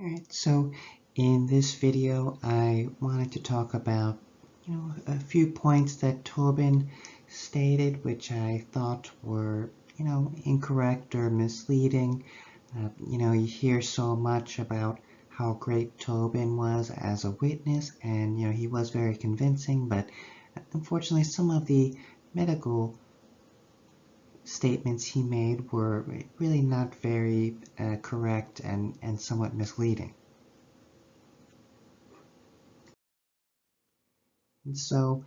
Alright, so in this video I wanted to talk about a few points that Tobin stated which I thought were incorrect or misleading. You hear so much about how great Tobin was as a witness, and he was very convincing, but unfortunately some of the medical statements he made were really not very correct and somewhat misleading. And so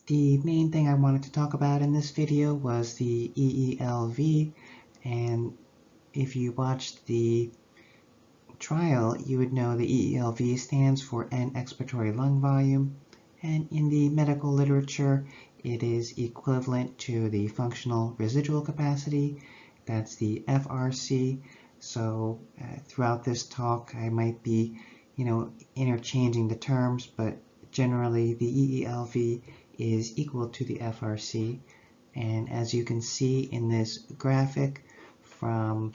the main thing I wanted to talk about in this video was the EELV, and if you watched the trial, you would know the EELV stands for end expiratory lung volume, and in the medical literature, it is equivalent to the functional residual capacity. That's the FRC. So throughout this talk, I might be, interchanging the terms, but generally the EELV is equal to the FRC. And as you can see in this graphic from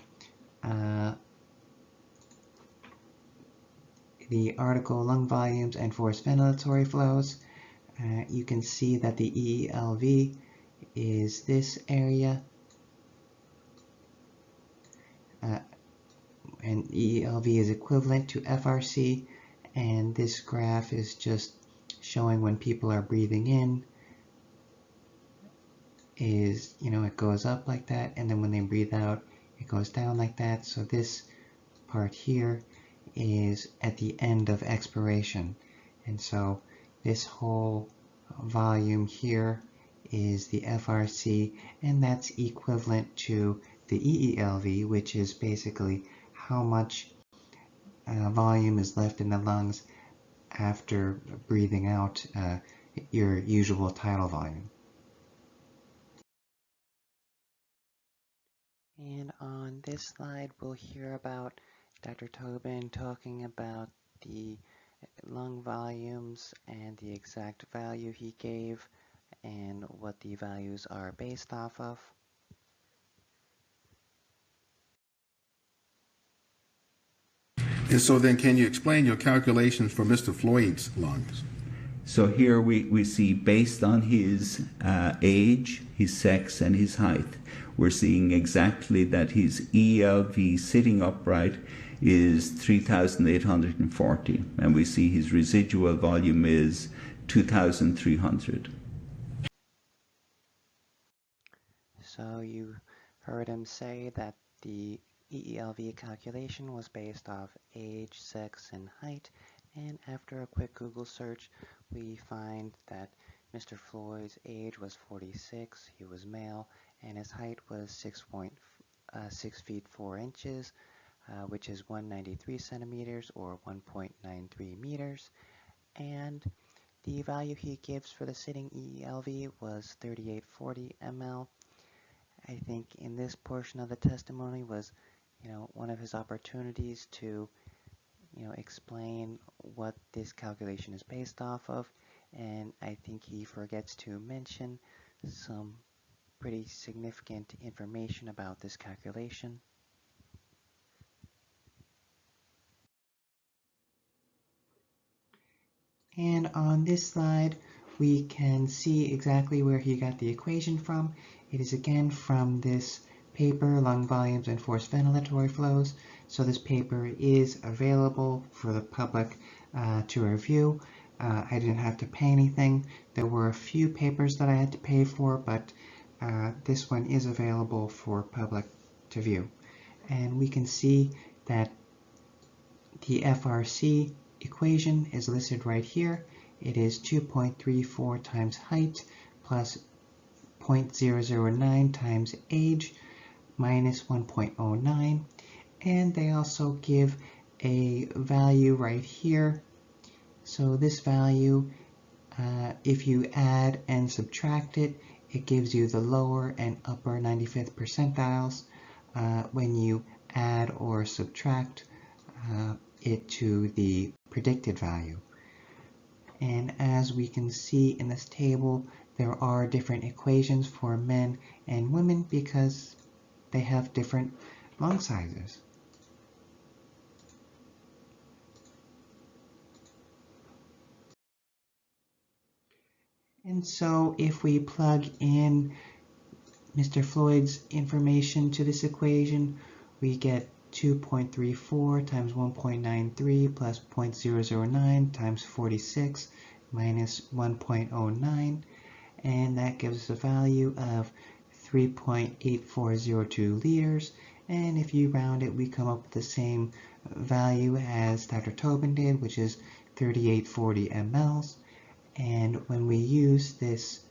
the article Lung Volumes and Forced Ventilatory Flows, you can see that the EELV is this area, and EELV is equivalent to FRC, and this graph is just showing when people are breathing in is, it goes up like that, and then when they breathe out, it goes down like that. So this part here is at the end of expiration, and so this whole volume here is the FRC, and that's equivalent to the EELV, which is basically how much volume is left in the lungs after breathing out your usual tidal volume. And on this slide, we'll hear about Dr. Tobin talking about the lung volumes and the exact value he gave and what the values are based off of. And so then can you explain your calculations for Mr. Floyd's lungs? So here we see, based on his age, his sex, and his height, we're seeing exactly that his EELV sitting upright is 3,840, and we see his residual volume is 2,300. So you heard him say that the EELV calculation was based off age, sex, and height, and after a quick Google search, we find that Mr. Floyd's age was 46, he was male, and his height was 6 feet 4 inches, which is 193 centimeters or 1.93 meters, and the value he gives for the sitting EELV was 3840 ml. I think in this portion of the testimony was, one of his opportunities to, explain what this calculation is based off of, and I think he forgets to mention some pretty significant information about this calculation. And on this slide, we can see exactly where he got the equation from. It is again from this paper, Lung Volumes and Forced Ventilatory Flows. So this paper is available for the public to review. I didn't have to pay anything. There were a few papers that I had to pay for, but this one is available for public to view. And we can see that the FRC equation is listed right here. It is 2.34 times height plus 0.009 times age minus 1.09, and they also give a value right here. So this value, if you add and subtract it, it gives you the lower and upper 95th percentiles when you add or subtract it to the predicted value. And as we can see in this table, there are different equations for men and women because they have different lung sizes. And so if we plug in Mr. Floyd's information to this equation, we get 2.34 times 1.93 plus 0.009 times 46 minus 1.09, and that gives us a value of 3.8402 liters. And if you round it, we come up with the same value as Dr. Tobin did, which is 3840 mLs. And when we use this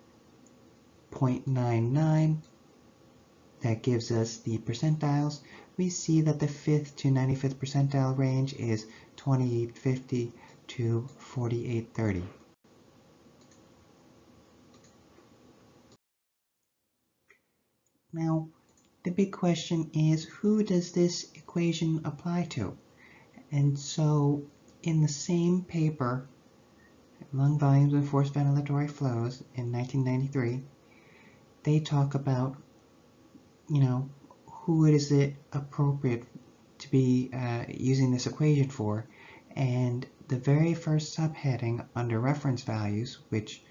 0.99, that gives us the percentiles, we see that the 5th to 95th percentile range is 2850 to 4830. Now, the big question is, who does this equation apply to? And so, in the same paper, Lung Volumes and Forced Ventilatory Flows in 1993, they talk about, who is it appropriate to be using this equation for, and the very first subheading under reference values, which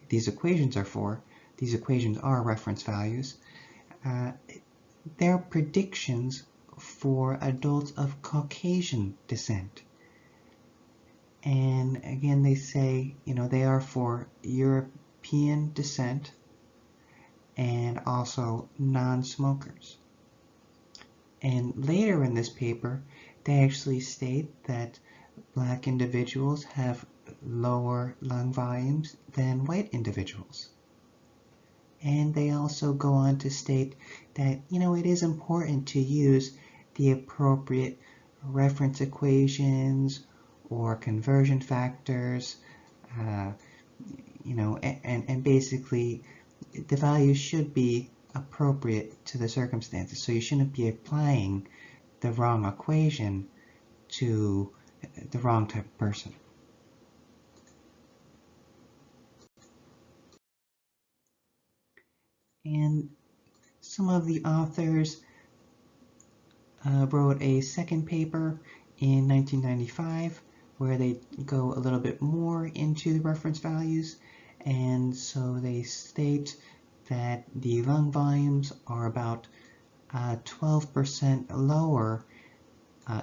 these equations are for, these equations are reference values, they're predictions for adults of Caucasian descent. And again, they say, they are for European descent and also non-smokers. And later in this paper, they actually state that Black individuals have lower lung volumes than white individuals. And they also go on to state that, it is important to use the appropriate reference equations or conversion factors, and basically the values should be appropriate to the circumstances. So you shouldn't be applying the wrong equation to the wrong type of person. And some of the authors wrote a second paper in 1995 where they go a little bit more into the reference values, and so they state that the lung volumes are about 12% lower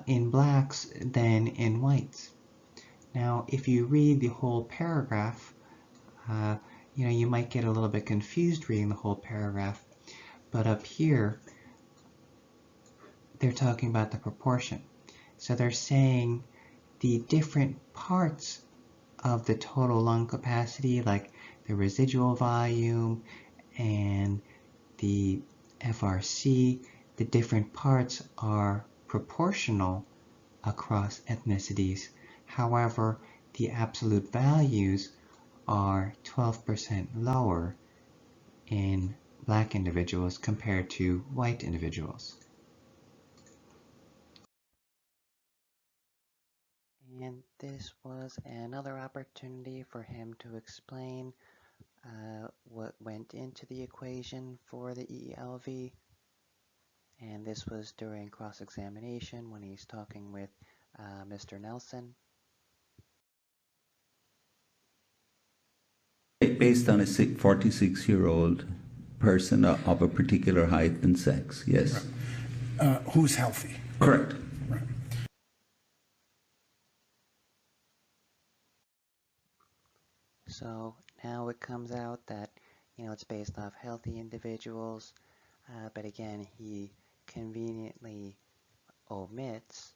in blacks than in whites. Now, if you read the whole paragraph, you might get a little bit confused reading the whole paragraph, but up here, they're talking about the proportion. So they're saying the different parts of the total lung capacity, like the residual volume and the FRC, the different parts are proportional across ethnicities. However, the absolute values are 12% lower in Black individuals compared to white individuals. And this was another opportunity for him to explain what went into the equation for the EELV. And this was during cross-examination when he's talking with Mr. Nelson. Based on a 46-year-old person of a particular height and sex, yes. Who's healthy? Correct. Right. So now it comes out that, it's based off healthy individuals, but again, he conveniently omits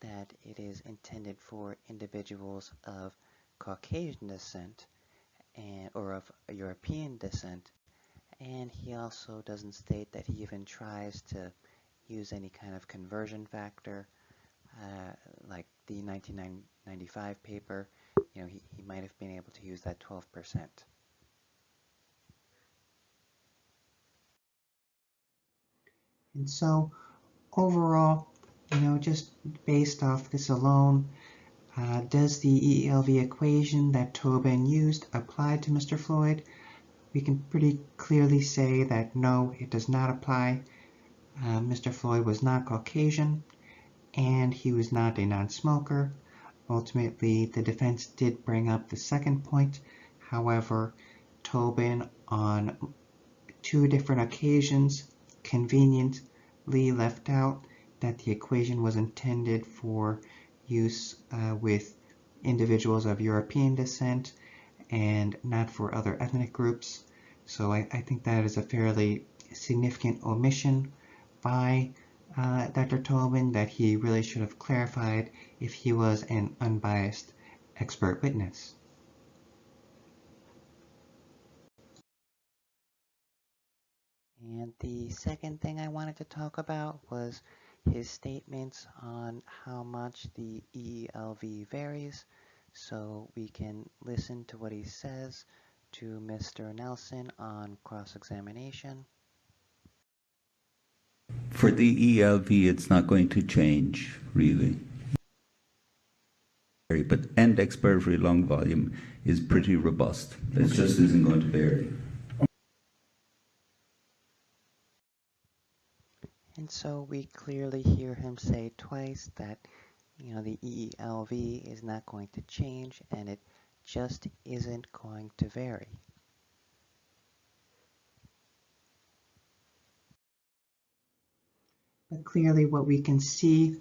that it is intended for individuals of Caucasian descent or of European descent, and he also doesn't state that he even tries to use any kind of conversion factor, like the 1995 paper. He might have been able to use that 12%. And so overall, just based off this alone, does the EELV equation that Tobin used apply to Mr. Floyd? We can pretty clearly say that no, it does not apply. Mr. Floyd was not Caucasian, and he was not a non-smoker. Ultimately, the defense did bring up the second point. However, Tobin on 2 different occasions conveniently left out that the equation was intended for use with individuals of European descent and not for other ethnic groups. So I think that is a fairly significant omission by Dr. Tobin that he really should have clarified if he was an unbiased expert witness. And the second thing I wanted to talk about was his statements on how much the EELV varies. So we can listen to what he says to Mr. Nelson on cross-examination. For the EELV, it's not going to change, really. But end expiatory lung volume is pretty robust. It just isn't going to vary. And so we clearly hear him say twice that, the EELV is not going to change and it just isn't going to vary. But clearly what we can see,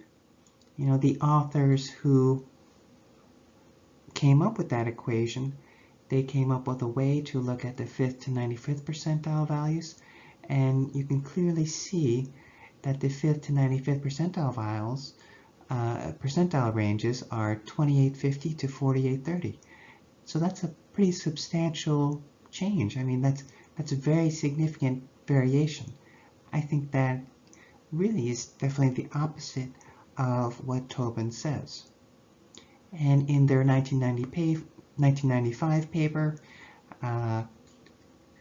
the authors who came up with that equation, they came up with a way to look at the 5th to 95th percentile values, and you can clearly see that the 5th to 95th percentile ranges are 2850 to 4830. So that's a pretty substantial change. I mean, that's a very significant variation. I think that really is definitely the opposite of what Tobin says. And in their 1995 paper,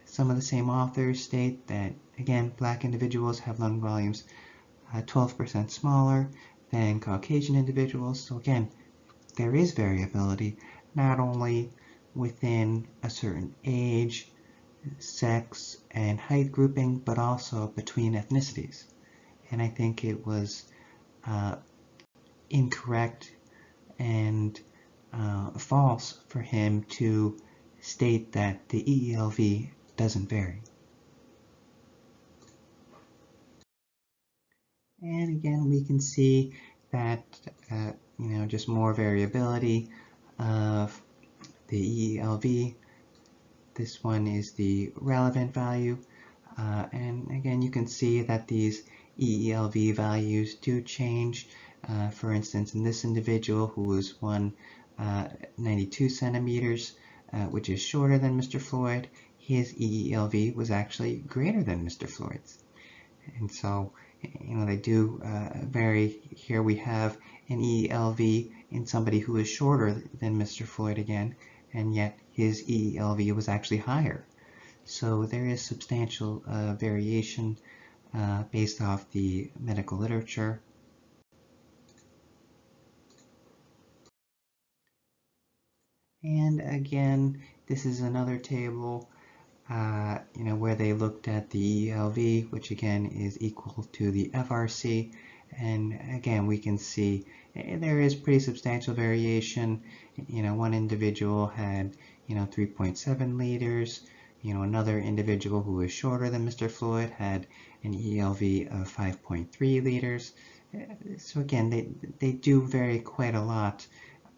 some of the same authors state that, again, black individuals have lung volumes 12% smaller than Caucasian individuals. So again, there is variability, not only within a certain age, sex, and height grouping, but also between ethnicities. And I think it was incorrect and false for him to state that the EELV doesn't vary. And again, we can see that, just more variability of the EELV. This one is the relevant value. And again, you can see that these EELV values do change. For instance, in this individual who was 192 centimeters, which is shorter than Mr. Floyd, his EELV was actually greater than Mr. Floyd's. And so, they do vary. Here we have an EELV in somebody who is shorter than Mr. Floyd again, and yet his EELV was actually higher. So there is substantial variation based off the medical literature. And again, this is another table where they looked at the EELV, which again is equal to the FRC. And again, we can see there is pretty substantial variation. One individual had, 3.7 liters. Another individual who was shorter than Mr. Floyd had an EELV of 5.3 liters. So again, they do vary quite a lot,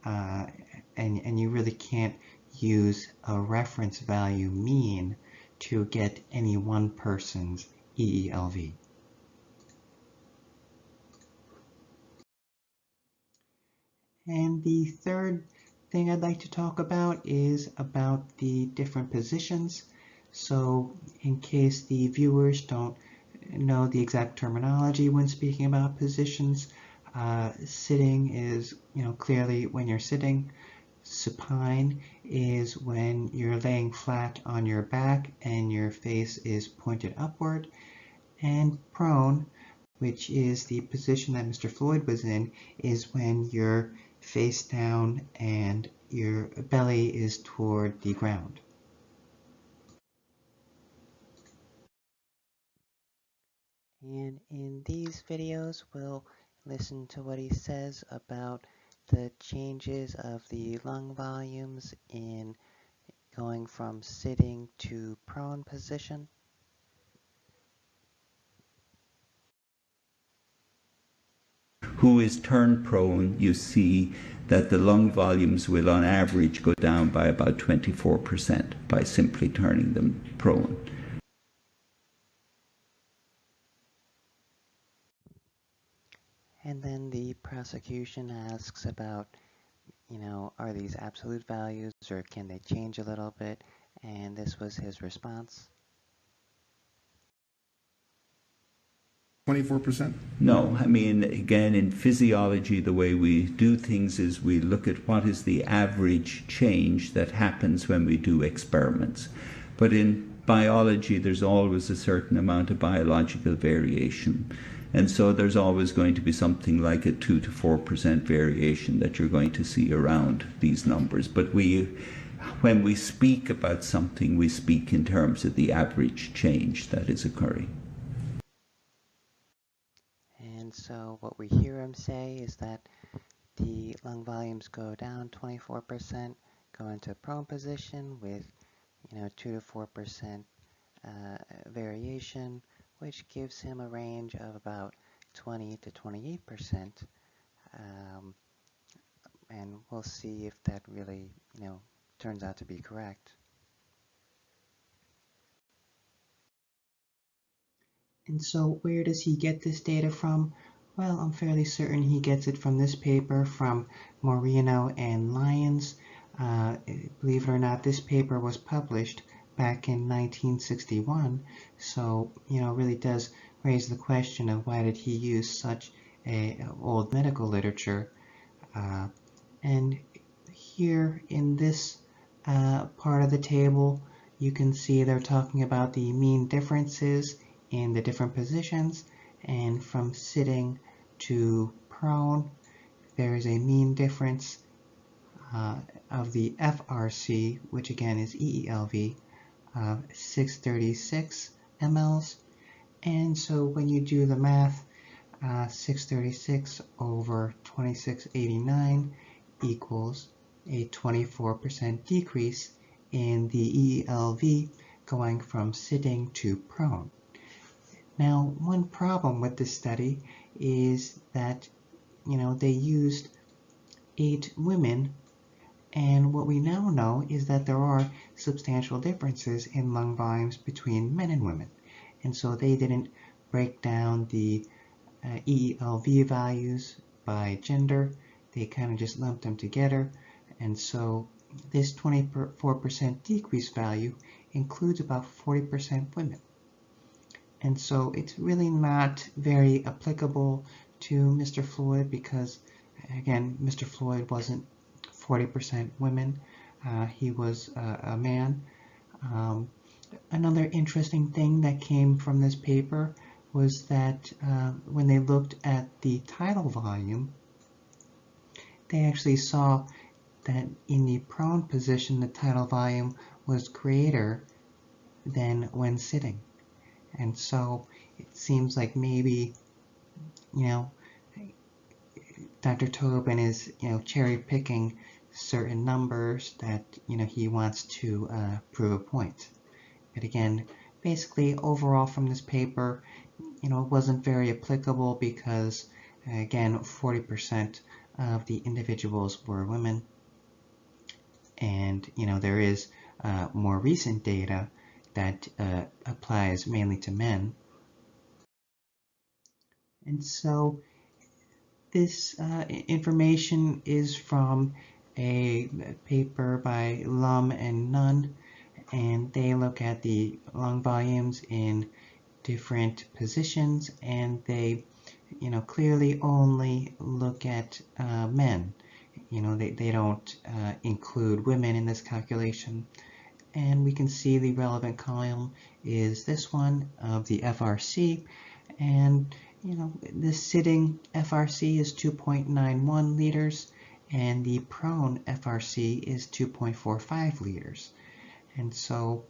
and you really can't use a reference value mean to get any one person's EELV. And the third thing I'd like to talk about is about the different positions. So in case the viewers don't know the exact terminology when speaking about positions, sitting is, clearly when you're sitting. Supine is when you're laying flat on your back and your face is pointed upward. And prone, which is the position that Mr. Floyd was in, is when you're face down and your belly is toward the ground. And in these videos, we'll listen to what he says about the changes of the lung volumes in going from sitting to prone position. Who is turned prone, you see that the lung volumes will on average go down by about 24% by simply turning them prone. And then the prosecution asks about, are these absolute values or can they change a little bit? And this was his response. 24%? No, I mean, again, in physiology, the way we do things is we look at what is the average change that happens when we do experiments. But in biology, there's always a certain amount of biological variation. And so there's always going to be something like a 2 to 4% variation that you're going to see around these numbers. But when we speak about something, we speak in terms of the average change that is occurring. And so what we hear him say is that the lung volumes go down 24%, go into prone position with 2 to 4% variation, which gives him a range of about 20 to 28%. And we'll see if that really, turns out to be correct. And so where does he get this data from? Well, I'm fairly certain he gets it from this paper from Moreno and Lyons. Believe it or not, this paper was published back in 1961, so really does raise the question of why did he use such old medical literature. And here in this part of the table, you can see they're talking about the mean differences in the different positions, and from sitting to prone, there is a mean difference of the FRC, which again is EELV, of 636 mLs. And so when you do the math, 636 over 2689 equals a 24% decrease in the EELV going from sitting to prone. Now, one problem with this study is that, they used 8 women, and what we now know is that there are substantial differences in lung volumes between men and women. And so they didn't break down the EELV values by gender. They kind of just lumped them together. And so this 24% decrease value includes about 40% women. And so it's really not very applicable to Mr. Floyd because, again, Mr. Floyd wasn't 40% women. He was a man. Another interesting thing that came from this paper was that when they looked at the tidal volume, they actually saw that in the prone position, the tidal volume was greater than when sitting. And so it seems like maybe, Dr. Tobin is, cherry picking certain numbers that, he wants to prove a point. But again, basically overall from this paper, it wasn't very applicable because, again, 40% of the individuals were women. And, there is more recent data that applies mainly to men. And so this information is from a paper by Lum and Nunn, and they look at the lung volumes in different positions, and they clearly only look at men. They don't include women in this calculation. And we can see the relevant column is this one of the FRC, and the sitting FRC is 2.91 liters, and the prone FRC is 2.45 liters. And so,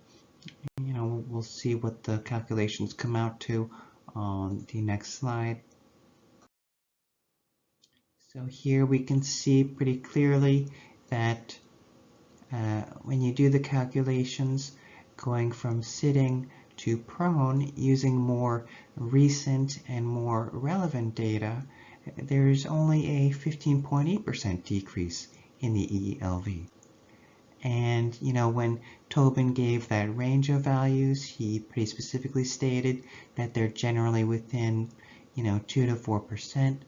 we'll see what the calculations come out to on the next slide. So here we can see pretty clearly that when you do the calculations going from sitting to prone using more recent and more relevant data, there's only a 15.8% decrease in the EELV. And, when Tobin gave that range of values, he pretty specifically stated that they're generally within, 2 to 4%,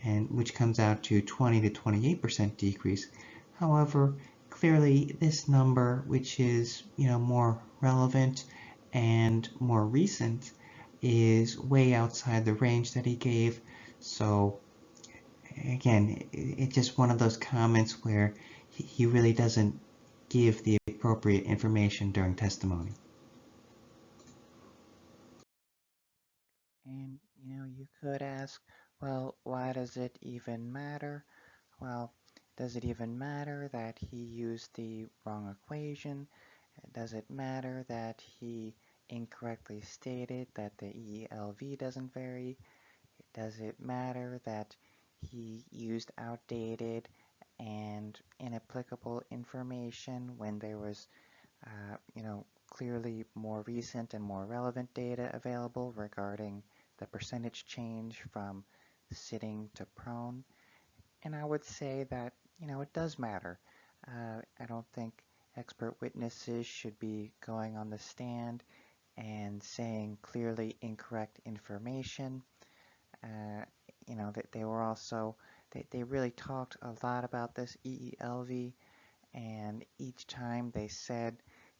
and which comes out to 20 to 28% decrease. However, clearly this number, which is, more relevant and more recent, is way outside the range that he gave. So again, it's just one of those comments where he really doesn't give the appropriate information during testimony. And, you could ask, well, why does it even matter? Well, does it even matter that he used the wrong equation? Does it matter that he incorrectly stated that the EELV doesn't vary? Does it matter that he used outdated and inapplicable information when there was, clearly more recent and more relevant data available regarding the percentage change from sitting to prone? And I would say that, it does matter. I don't think expert witnesses should be going on the stand and saying clearly incorrect information. That they were also, they really talked a lot about this EELV, and each time they said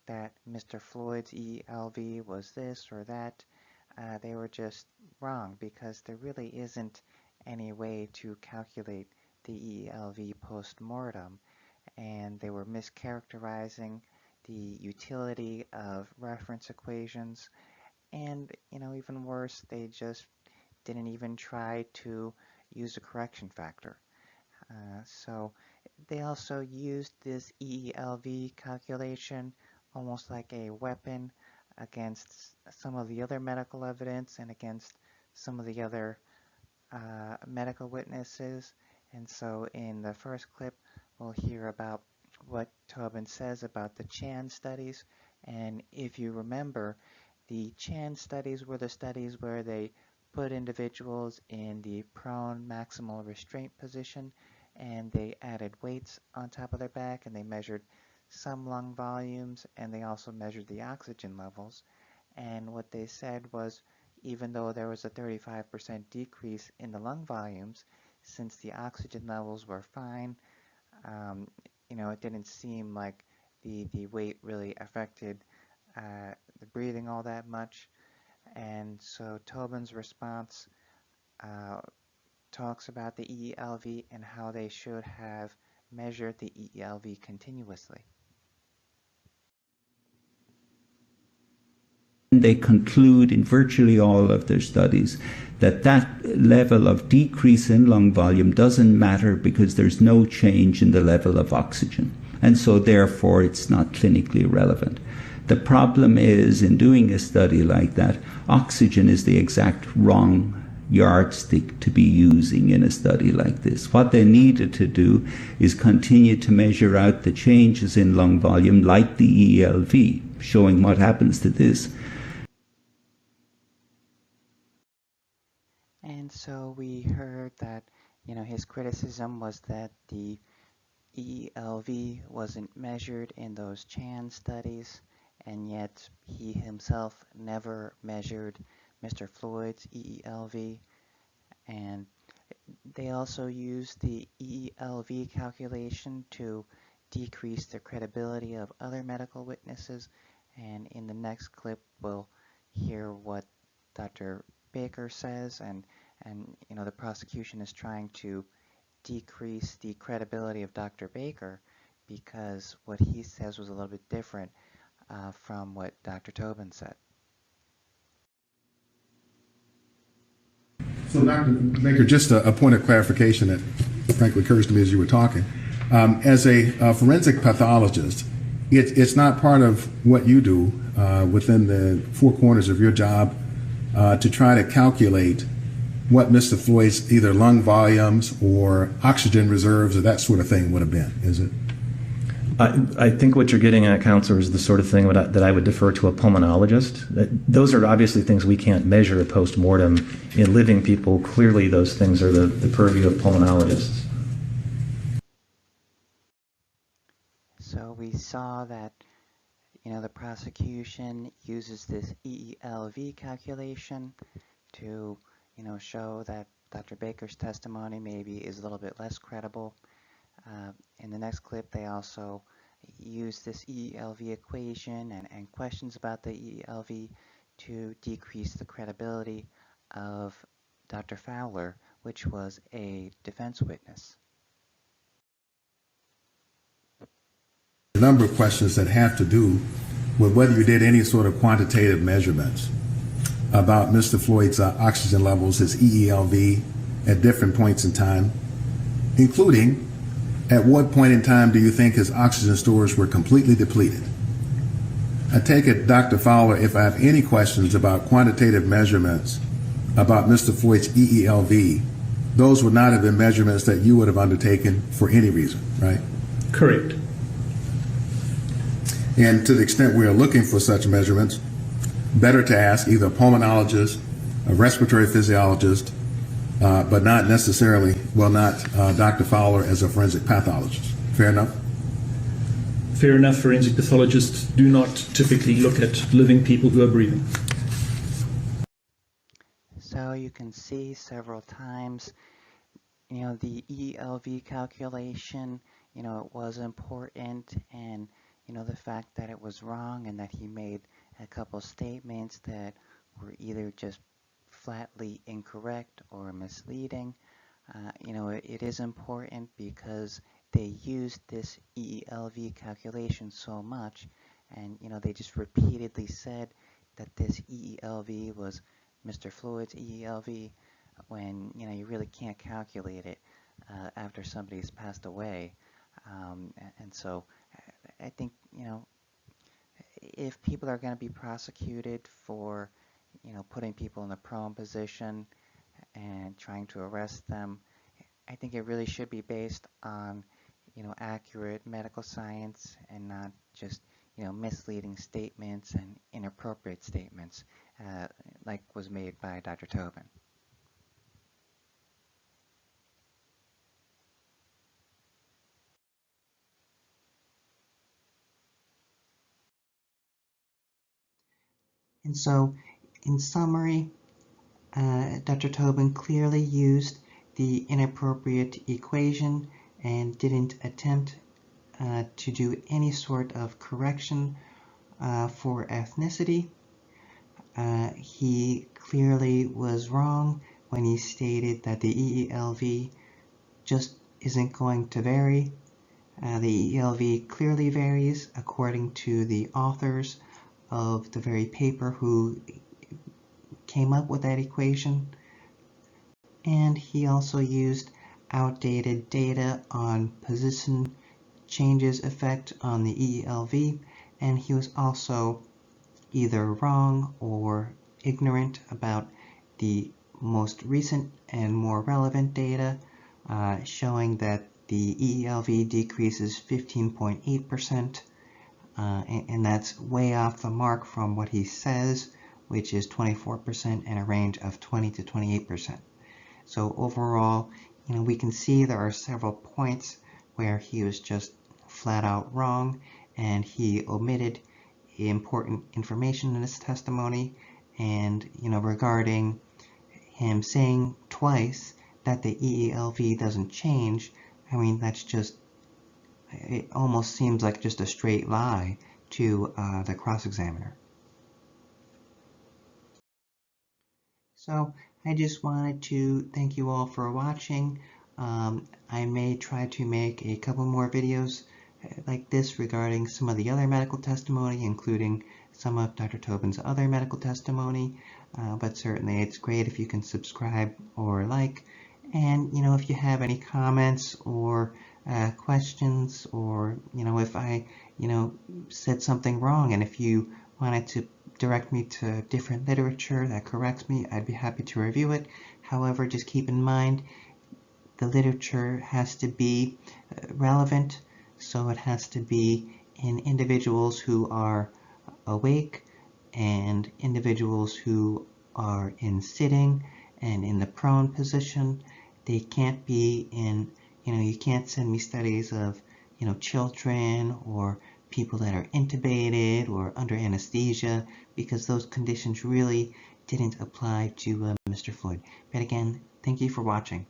that Mr. Floyd's EELV was this or that, they were just wrong, because there really isn't any way to calculate the EELV post-mortem, and they were mischaracterizing the utility of reference equations, and even worse, they just didn't even try to use a correction factor. So they also used this EELV calculation almost like a weapon against some of the other medical evidence and against some of the other medical witnesses. And so in the first clip, we'll hear about what Tobin says about the Chan studies. And if you remember, the Chan studies were the studies where they put individuals in the prone maximal restraint position, and they added weights on top of their back, and they measured some lung volumes, and they also measured the oxygen levels. And what they said was, even though there was a 35% decrease in the lung volumes, since the oxygen levels were fine, it didn't seem like the weight really affected the breathing all that much. And so Tobin's response talks about the EELV and how they should have measured the EELV continuously. They conclude in virtually all of their studies that level of decrease in lung volume doesn't matter because there's no change in the level of oxygen, and so therefore it's not clinically relevant. The problem is, in doing a study like that, oxygen is the exact wrong yardstick to be using in a study like this. What they needed to do is continue to measure out the changes in lung volume like the EELV, showing what happens to this. And so we heard that, his criticism was that the EELV wasn't measured in those Chan studies, and yet he himself never measured Mr. Floyd's EELV. And they also used the EELV calculation to decrease the credibility of other medical witnesses. And in the next clip, we'll hear what Dr. Baker says, and the prosecution is trying to decrease the credibility of Dr. Baker because what he says was a little bit different from what Dr. Tobin said. So, Dr. Baker, just a point of clarification that frankly occurs to me as you were talking. As a forensic pathologist, it's not part of what you do within the four corners of your job to try to calculate what Mr. Floyd's either lung volumes or oxygen reserves or that sort of thing would have been, is it? I think what you're getting at, Counselor, is the sort of thing that I would defer to a pulmonologist. Those are obviously things we can't measure post-mortem in living people. Clearly, those things are the purview of pulmonologists. So we saw that, the prosecution uses this EELV calculation to, show that Dr. Baker's testimony maybe is a little bit less credible. In the next clip, they also use this EELV equation and questions about the EELV to decrease the credibility of Dr. Fowler, which was a defense witness. A number of questions that have to do with whether you did any sort of quantitative measurements about Mr. Floyd's oxygen levels, his EELV, at different points in time, including at what point in time do you think his oxygen stores were completely depleted? I take it, Dr. Fowler, if I have any questions about quantitative measurements about Mr. Floyd's EELV, those would not have been measurements that you would have undertaken for any reason, right? Correct. And to the extent we are looking for such measurements, better to ask either a pulmonologist, a respiratory physiologist, but not necessarily, not Dr. Fowler as a forensic pathologist. Fair enough? Fair enough. Forensic pathologists do not typically look at living people who are breathing. So you can see several times, the EELV calculation, it was important, and, the fact that it was wrong and that he made a couple statements that were either just flatly incorrect or misleading. It is important because they used this EELV calculation so much, and they just repeatedly said that this EELV was Mr. Floyd's EELV when you really can't calculate it after somebody's passed away. And so I think if people are going to be prosecuted for putting people in a prone position and trying to arrest them, I think it really should be based on accurate medical science and not just misleading statements and inappropriate statements like was made by Dr. Tobin. And so, in summary, Dr. Tobin clearly used the inappropriate equation and didn't attempt to do any sort of correction for ethnicity. He clearly was wrong when he stated that the EELV just isn't going to vary. The EELV clearly varies according to the authors of the very paper who came up with that equation. And he also used outdated data on position changes effect on the EELV, and he was also either wrong or ignorant about the most recent and more relevant data showing that the EELV decreases 15.8%, and that's way off the mark from what he says, which is 24% and a range of 20 to 28%. So overall, we can see there are several points where he was just flat out wrong, and he omitted important information in his testimony. And regarding him saying twice that the EELV doesn't change, that's just, it almost seems like just a straight lie to the cross-examiner. So I just wanted to thank you all for watching. I may try to make a couple more videos like this regarding some of the other medical testimony, including some of Dr. Tobin's other medical testimony, but certainly it's great if you can subscribe or like. And if you have any comments or questions, or if I said something wrong, and if you wanted to direct me to different literature that corrects me, I'd be happy to review it. However, just keep in mind the literature has to be relevant. So it has to be in individuals who are awake and individuals who are in sitting and in the prone position. They can't be in, you can't send me studies of, children or people that are intubated or under anesthesia, because those conditions really didn't apply to Mr. Floyd. But again, thank you for watching.